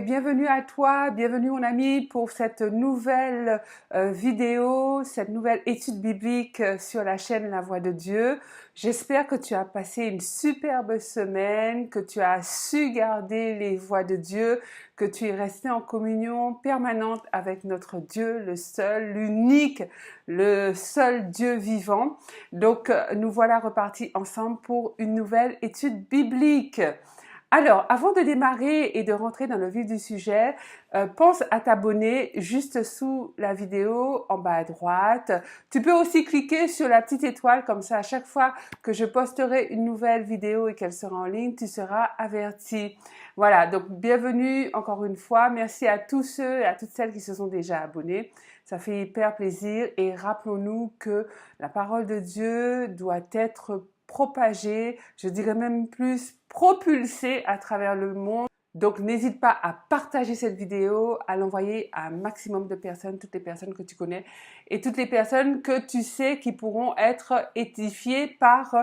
bienvenue à toi, bienvenue mon ami pour cette nouvelle vidéo, cette nouvelle étude biblique sur la chaîne La Voix de Dieu. J'espère que tu as passé une superbe semaine, que tu as su garder les voies de Dieu, que tu es resté en communion permanente avec notre Dieu, le seul, l'unique, le seul Dieu vivant. Donc, nous voilà repartis ensemble pour une nouvelle étude biblique. Alors, avant de démarrer et de rentrer dans le vif du sujet, pense à t'abonner juste sous la vidéo en bas à droite. Tu peux aussi cliquer sur la petite étoile, comme ça à chaque fois que je posterai une nouvelle vidéo et qu'elle sera en ligne, tu seras averti. Voilà, donc bienvenue encore une fois. Merci à tous ceux et à toutes celles qui se sont déjà abonnés. Ça fait hyper plaisir et rappelons-nous que la parole de Dieu doit être propagée, je dirais même plus propulsée à travers le monde. Donc n'hésite pas à partager cette vidéo, à l'envoyer à un maximum de personnes, toutes les personnes que tu connais et toutes les personnes que tu sais qui pourront être édifiées par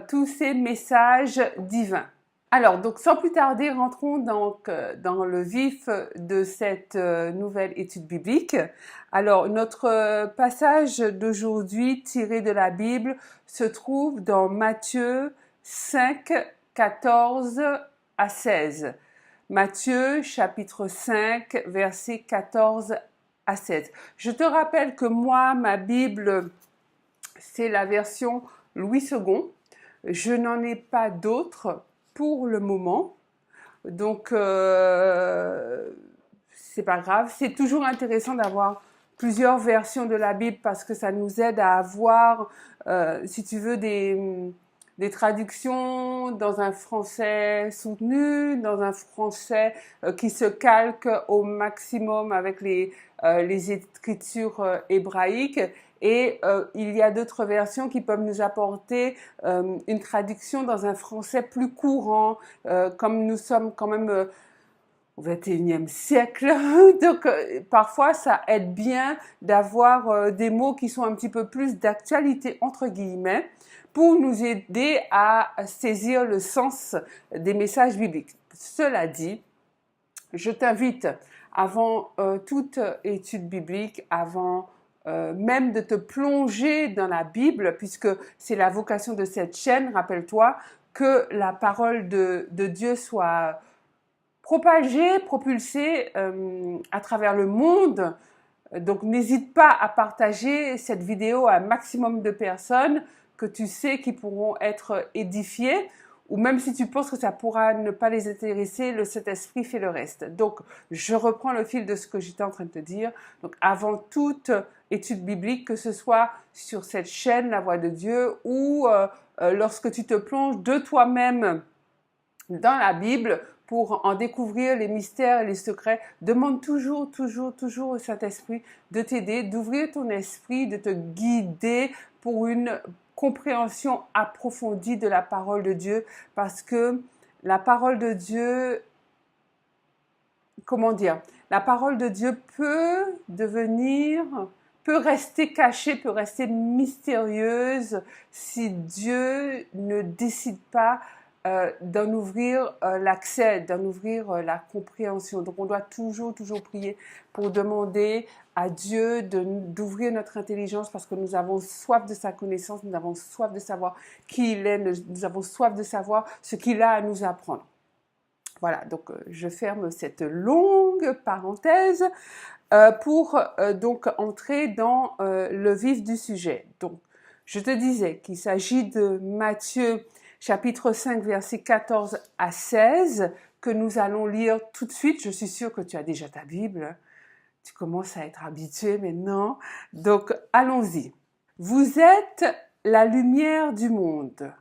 tous ces messages divins. Alors, donc sans plus tarder, rentrons donc dans le vif de cette nouvelle étude biblique. Alors, notre passage d'aujourd'hui tiré de la Bible se trouve dans Matthieu 5, 14 à 16. Matthieu chapitre 5, versets 14 à 16. Je te rappelle que moi, ma Bible, c'est la version Louis II. Je n'en ai pas d'autre pour le moment, donc c'est pas grave. C'est toujours intéressant d'avoir plusieurs versions de la Bible parce que ça nous aide à avoir, si tu veux, des traductions dans un français soutenu, dans un français qui se calque au maximum avec les écritures hébraïques. Et il y a d'autres versions qui peuvent nous apporter une traduction dans un français plus courant, comme nous sommes quand même au XXIe siècle. Donc parfois ça aide bien d'avoir des mots qui sont un petit peu plus d'actualité entre guillemets pour nous aider à saisir le sens des messages bibliques. Cela dit, je t'invite avant toute étude biblique, avant même de te plonger dans la Bible, puisque c'est la vocation de cette chaîne, rappelle-toi, que la parole de Dieu soit propagée, propulsée à travers le monde. Donc n'hésite pas à partager cette vidéo à un maximum de personnes que tu sais qui pourront être édifiées, ou même si tu penses que ça pourra ne pas les intéresser, le Saint-Esprit fait le reste. Donc, je reprends le fil de ce que j'étais en train de te dire. Donc, avant toute étude biblique, que ce soit sur cette chaîne, La Voix de Dieu, ou lorsque tu te plonges de toi-même dans la Bible pour en découvrir les mystères et les secrets, demande toujours au Saint-Esprit de t'aider, d'ouvrir ton esprit, de te guider pour une compréhension approfondie de la parole de Dieu, parce que la parole de Dieu, comment dire, la parole de Dieu peut rester cachée, peut rester mystérieuse si Dieu ne décide pas d'en ouvrir l'accès, d'en ouvrir la compréhension. Donc on doit toujours prier pour demander à Dieu d'ouvrir notre intelligence parce que nous avons soif de sa connaissance, nous avons soif de savoir qui il est, nous avons soif de savoir ce qu'il a à nous apprendre. Voilà, donc je ferme cette longue parenthèse pour donc entrer dans le vif du sujet. Donc, je te disais qu'il s'agit de Matthieu chapitre 5, versets 14 à 16, que nous allons lire tout de suite. Je suis sûre que tu as déjà ta Bible. Tu commences à être habitué maintenant. Donc, allons-y. Vous êtes la lumière du monde.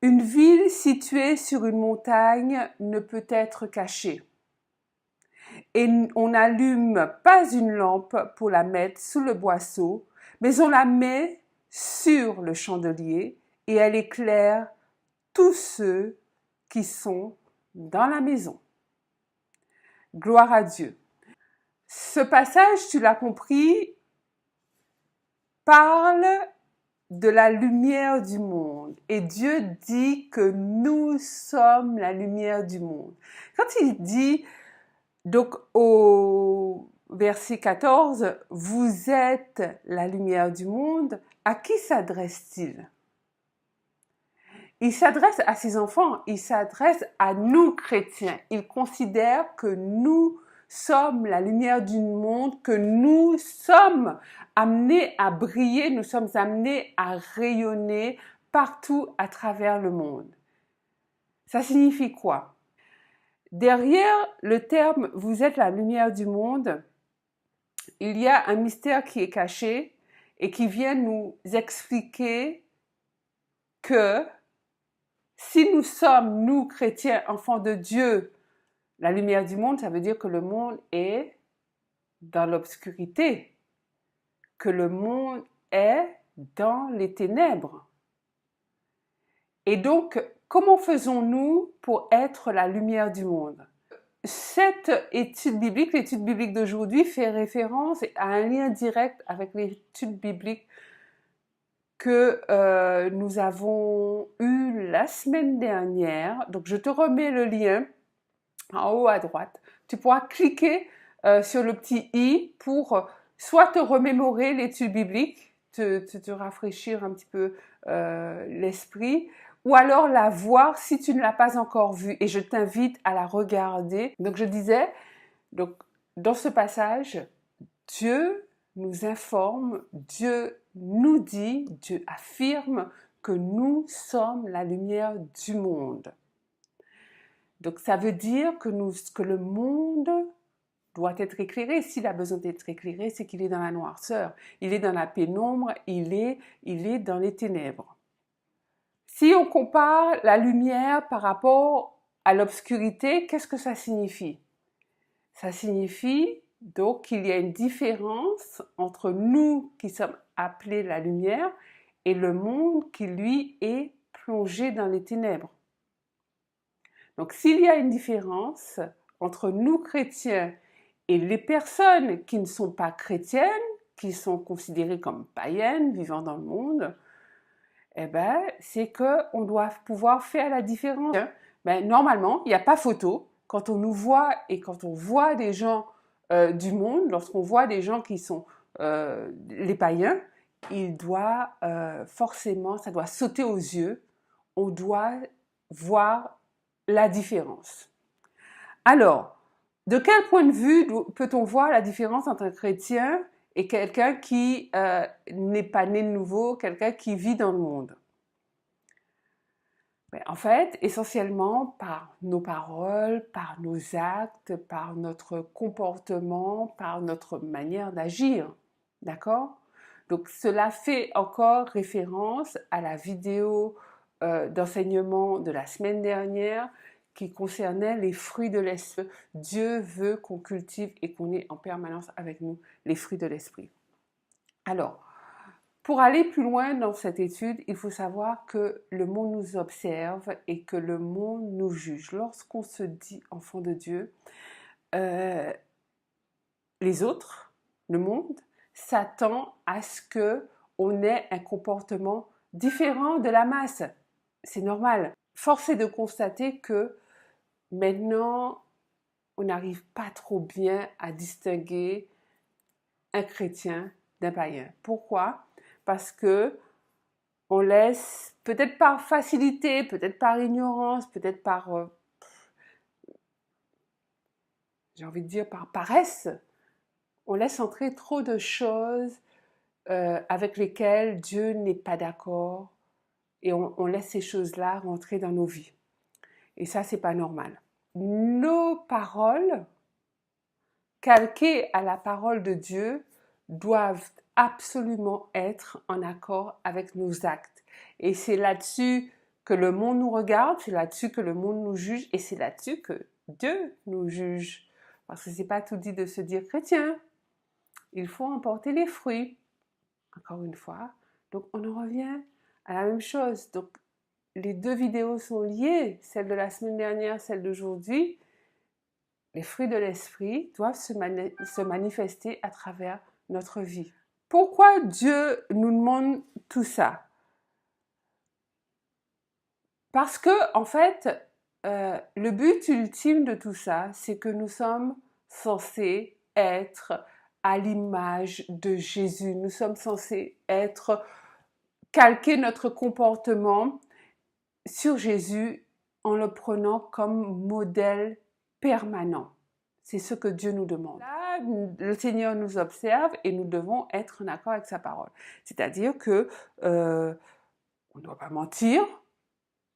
Une ville située sur une montagne ne peut être cachée. Et on n'allume pas une lampe pour la mettre sous le boisseau, mais on la met sur le chandelier et elle éclaire tous ceux qui sont dans la maison. Gloire à Dieu. Ce passage, tu l'as compris, parle de la lumière du monde. Et Dieu dit que nous sommes la lumière du monde. Quand il dit, donc au verset 14, vous êtes la lumière du monde, à qui s'adresse-t-il? Il s'adresse à ses enfants, il s'adresse à nous chrétiens. Il considère que nous sommes la lumière du monde, que nous sommes amenés à briller, nous sommes amenés à rayonner partout à travers le monde. Ça signifie quoi? Derrière le terme « vous êtes la lumière du monde », il y a un mystère qui est caché et qui vient nous expliquer que si nous sommes, nous chrétiens, enfants de Dieu, la lumière du monde, ça veut dire que le monde est dans l'obscurité, que le monde est dans les ténèbres. Et donc, comment faisons-nous pour être la lumière du monde? Cette étude biblique, l'étude biblique d'aujourd'hui, fait référence à un lien direct avec l'étude biblique que nous avons eu la semaine dernière. Donc, je te remets le lien en haut à droite. Tu pourras cliquer sur le petit i pour soit te remémorer l'étude biblique, te rafraîchir un petit peu l'esprit, ou alors la voir si tu ne l'as pas encore vue. Et je t'invite à la regarder. Donc, je disais, donc, dans ce passage, Dieu nous informe, Dieu nous dit, Dieu affirme que nous sommes la lumière du monde. Donc ça veut dire que le monde doit être éclairé. S'il a besoin d'être éclairé, c'est qu'il est dans la noirceur. Il est dans la pénombre, il est dans les ténèbres. Si on compare la lumière par rapport à l'obscurité, qu'est-ce que ça signifie? Ça signifie donc qu'il y a une différence entre nous qui sommes appelés la lumière et le monde qui, lui, est plongé dans les ténèbres. Donc, s'il y a une différence entre nous chrétiens et les personnes qui ne sont pas chrétiennes, qui sont considérées comme païennes, vivant dans le monde, eh ben, c'est qu'on doit pouvoir faire la différence. Ben, normalement, il n'y a pas photo. Quand on nous voit et quand on voit des gens du monde, lorsqu'on voit des gens qui sont les païens, il doit forcément, ça doit sauter aux yeux. On doit voir la différence. Alors, de quel point de vue peut-on voir la différence entre un chrétien et quelqu'un qui n'est pas né de nouveau, quelqu'un qui vit dans le monde? En fait, essentiellement par nos paroles, par nos actes, par notre comportement, par notre manière d'agir. D'accord? Donc cela fait encore référence à la vidéo d'enseignement de la semaine dernière qui concernait les fruits de l'esprit. Dieu veut qu'on cultive et qu'on ait en permanence avec nous les fruits de l'esprit. Alors, pour aller plus loin dans cette étude, il faut savoir que le monde nous observe et que le monde nous juge. Lorsqu'on se dit enfant de Dieu, les autres, le monde, s'attend à ce qu'on ait un comportement différent de la masse. C'est normal. Force est de constater que maintenant, on n'arrive pas trop bien à distinguer un chrétien d'un païen. Pourquoi? Parce que on laisse, peut-être par facilité, peut-être par ignorance, peut-être par, j'ai envie de dire par paresse, on laisse entrer trop de choses avec lesquelles Dieu n'est pas d'accord et on laisse ces choses-là rentrer dans nos vies. Et ça, c'est pas normal. Nos paroles, calquées à la parole de Dieu, doivent absolument être en accord avec nos actes. Et c'est là-dessus que le monde nous regarde, c'est là-dessus que le monde nous juge et c'est là-dessus que Dieu nous juge. Parce que c'est pas tout dit de se dire chrétien. Il faut en porter les fruits. Encore une fois. Donc on en revient à la même chose. Donc les deux vidéos sont liées, celle de la semaine dernière, celle d'aujourd'hui. Les fruits de l'esprit doivent se manifester à travers notre vie. Pourquoi Dieu nous demande tout ça? Parce que, en fait, le but ultime de tout ça, c'est que nous sommes censés être à l'image de Jésus. Nous sommes censés calquer notre comportement sur Jésus en le prenant comme modèle permanent. C'est ce que Dieu nous demande. Là, le Seigneur nous observe et nous devons être en accord avec sa parole. C'est-à-dire que on ne doit pas mentir,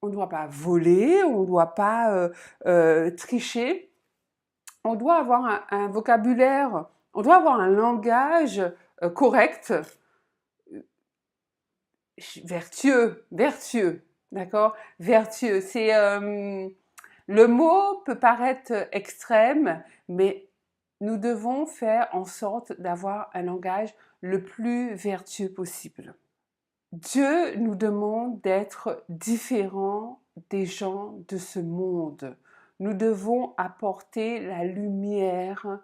on ne doit pas voler, on ne doit pas tricher. On doit avoir un vocabulaire, on doit avoir un langage correct, vertueux, d'accord? Vertueux, c'est le mot peut paraître extrême, mais nous devons faire en sorte d'avoir un langage le plus vertueux possible. Dieu nous demande d'être différents des gens de ce monde. Nous devons apporter la lumière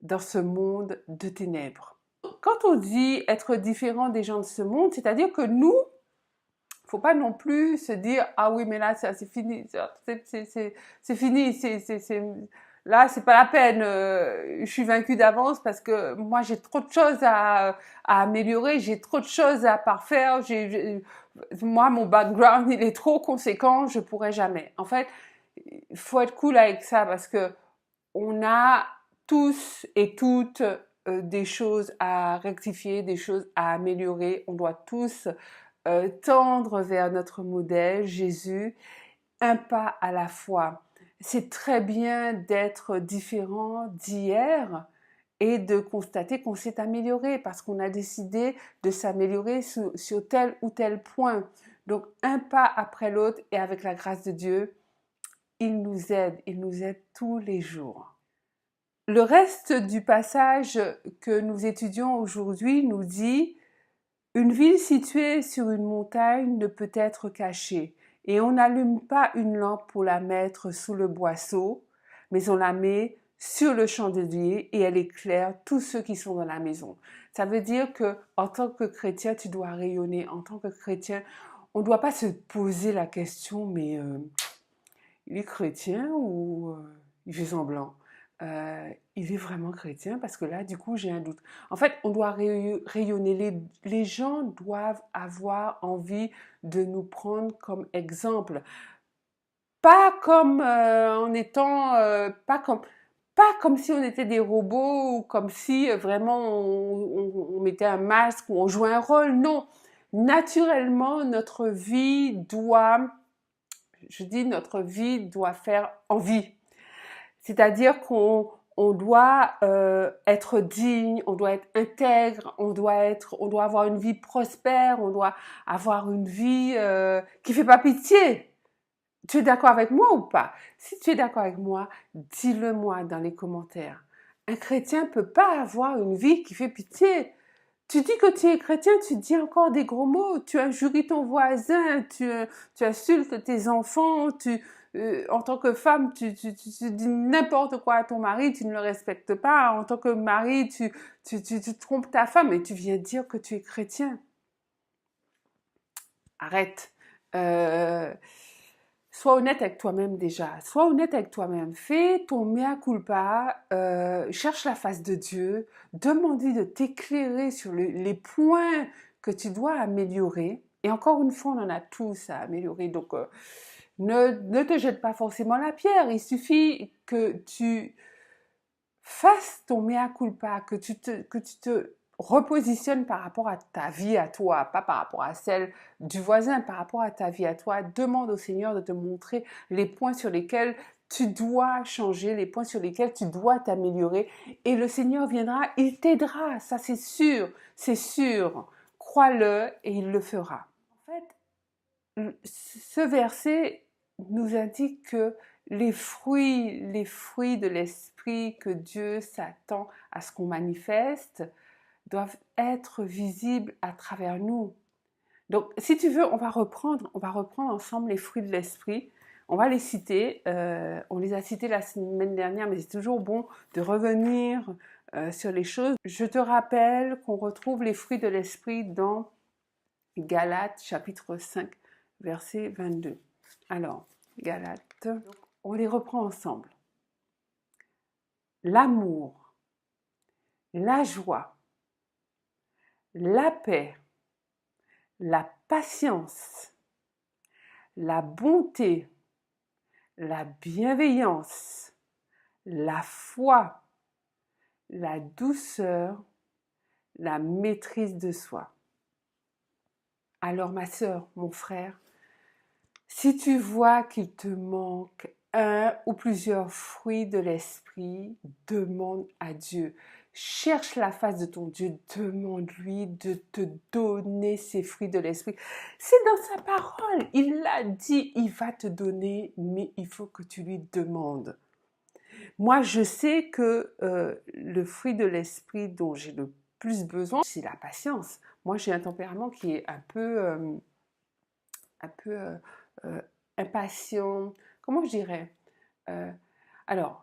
dans ce monde de ténèbres. Quand on dit être différent des gens de ce monde, c'est-à-dire que nous, faut pas non plus se dire ah oui mais là c'est fini, c'est fini, là c'est pas la peine, je suis vaincue d'avance parce que moi j'ai trop de choses à améliorer, j'ai trop de choses à parfaire, moi mon background il est trop conséquent, je pourrais jamais. En fait, il faut être cool avec ça parce que on a tous et toutes des choses à rectifier, des choses à améliorer, on doit tous tendre vers notre modèle, Jésus, un pas à la fois. C'est très bien d'être différent d'hier et de constater qu'on s'est amélioré parce qu'on a décidé de s'améliorer sur tel ou tel point. Donc un pas après l'autre et avec la grâce de Dieu, il nous aide tous les jours. Le reste du passage que nous étudions aujourd'hui nous dit une ville située sur une montagne ne peut être cachée, et on n'allume pas une lampe pour la mettre sous le boisseau, mais on la met sur le chandelier et elle éclaire tous ceux qui sont dans la maison. Ça veut dire que en tant que chrétien, tu dois rayonner. En tant que chrétien, on ne doit pas se poser la question, mais il est chrétien ou il fait semblant? Il est vraiment chrétien parce que là, du coup, j'ai un doute. En fait, on doit rayonner. Les gens doivent avoir envie de nous prendre comme exemple. Pas comme en étant, pas comme si on était des robots ou comme si vraiment on mettait un masque ou on jouait un rôle. Non, naturellement, notre vie doit faire envie. C'est-à-dire qu'on doit être digne, on doit être intègre, on doit avoir une vie prospère, on doit avoir une vie qui fait pas pitié. Tu es d'accord avec moi ou pas? Si tu es d'accord avec moi, dis-le moi dans les commentaires. Un chrétien peut pas avoir une vie qui fait pitié. Tu dis que tu es chrétien, tu dis encore des gros mots, tu injuries ton voisin, tu insultes tes enfants, en tant que femme, tu dis n'importe quoi à ton mari, tu ne le respectes pas. En tant que mari, tu trompes ta femme et tu viens dire que tu es chrétien. Arrête. Sois honnête avec toi-même déjà. Sois honnête avec toi-même. Fais ton mea culpa. Cherche la face de Dieu. Demande-lui de t'éclairer sur les points que tu dois améliorer. Et encore une fois, on en a tous à améliorer. Donc, ne te jette pas forcément la pierre. Il suffit que tu fasses ton mea culpa, que tu te repositionnes par rapport à ta vie à toi, pas par rapport à celle du voisin, par rapport à ta vie à toi. Demande au Seigneur de te montrer les points sur lesquels tu dois changer, les points sur lesquels tu dois t'améliorer. Et le Seigneur viendra, il t'aidera, ça c'est sûr. Crois-le et il le fera. En fait, ce verset nous indique que les fruits de l'esprit que Dieu s'attend à ce qu'on manifeste doivent être visibles à travers nous. Donc, si tu veux, on va reprendre ensemble les fruits de l'esprit. On va les citer. On les a cités la semaine dernière, mais c'est toujours bon de revenir sur les choses. Je te rappelle qu'on retrouve les fruits de l'esprit dans Galates chapitre 5, verset 22. Alors, Galates, on les reprend ensemble. L'amour, la joie, la paix, la patience, la bonté, la bienveillance, la foi, la douceur, la maîtrise de soi. Alors ma sœur, mon frère, si tu vois qu'il te manque un ou plusieurs fruits de l'esprit, demande à Dieu. Cherche la face de ton Dieu, demande-lui de te donner ces fruits de l'esprit. C'est dans sa parole, il l'a dit, il va te donner, mais il faut que tu lui demandes. Moi, je sais que le fruit de l'esprit dont j'ai le plus besoin, c'est la patience. Moi, j'ai un tempérament qui est un peu impatient. Comment je dirais alors,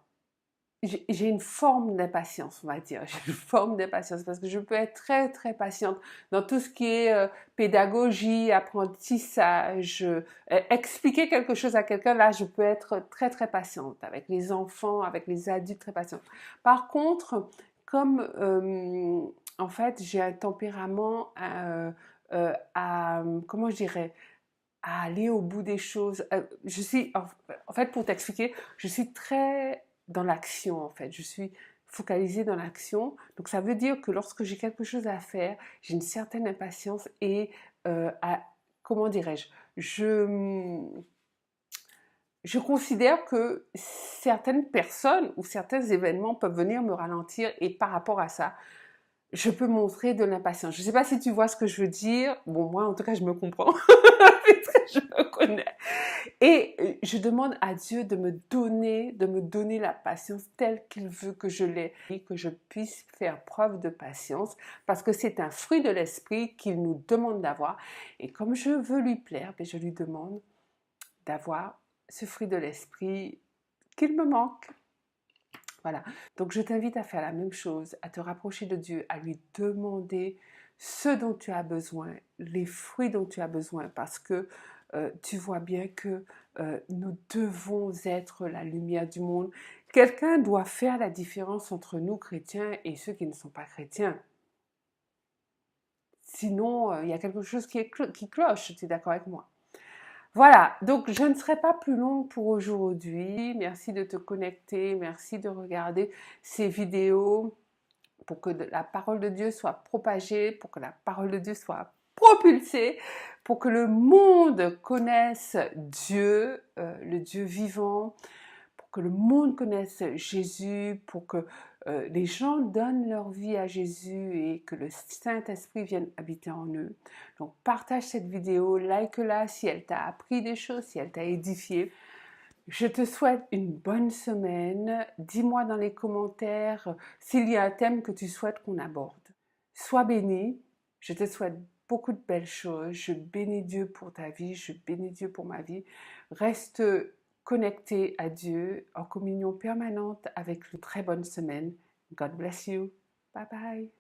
j'ai une forme d'impatience, on va dire. J'ai une forme d'impatience parce que je peux être très, très patiente dans tout ce qui est pédagogie, apprentissage, expliquer quelque chose à quelqu'un. Là, je peux être très, très patiente avec les enfants, avec les adultes, très patiente. Par contre, comme en fait, j'ai un tempérament comment je dirais, à aller au bout des choses. Je suis, en fait, pour t'expliquer, je suis très dans l'action, en fait. Je suis focalisée dans l'action. Donc, ça veut dire que lorsque j'ai quelque chose à faire, j'ai une certaine impatience et, comment dirais-je, je considère que certaines personnes ou certains événements peuvent venir me ralentir et par rapport à ça, je peux montrer de l'impatience. Je ne sais pas si tu vois ce que je veux dire. Bon, moi, en tout cas, je me comprends. Je me connais. Et je demande à Dieu de me donner la patience telle qu'il veut que je l'ai et que je puisse faire preuve de patience parce que c'est un fruit de l'esprit qu'il nous demande d'avoir. Et comme je veux lui plaire, je lui demande d'avoir ce fruit de l'esprit qu'il me manque. Voilà. Donc je t'invite à faire la même chose, à te rapprocher de Dieu, à lui demander ce dont tu as besoin, les fruits dont tu as besoin, parce que tu vois bien que nous devons être la lumière du monde. Quelqu'un doit faire la différence entre nous chrétiens et ceux qui ne sont pas chrétiens. Sinon, il y a quelque chose qui cloche, tu es d'accord avec moi? Voilà, donc je ne serai pas plus longue pour aujourd'hui. Merci de te connecter, merci de regarder ces vidéos pour que la parole de Dieu soit propagée, pour que la parole de Dieu soit propulsée, pour que le monde connaisse Dieu, le Dieu vivant, pour que le monde connaisse Jésus, pour que les gens donnent leur vie à Jésus et que le Saint-Esprit vienne habiter en eux. Donc partage cette vidéo, like-la si elle t'a appris des choses, si elle t'a édifié. Je te souhaite une bonne semaine. Dis-moi dans les commentaires s'il y a un thème que tu souhaites qu'on aborde. Sois béni. Je te souhaite beaucoup de belles choses. Je bénis Dieu pour ta vie. Je bénis Dieu pour ma vie. Reste connecté à Dieu en communion permanente avec une très bonne semaine. God bless you. Bye bye.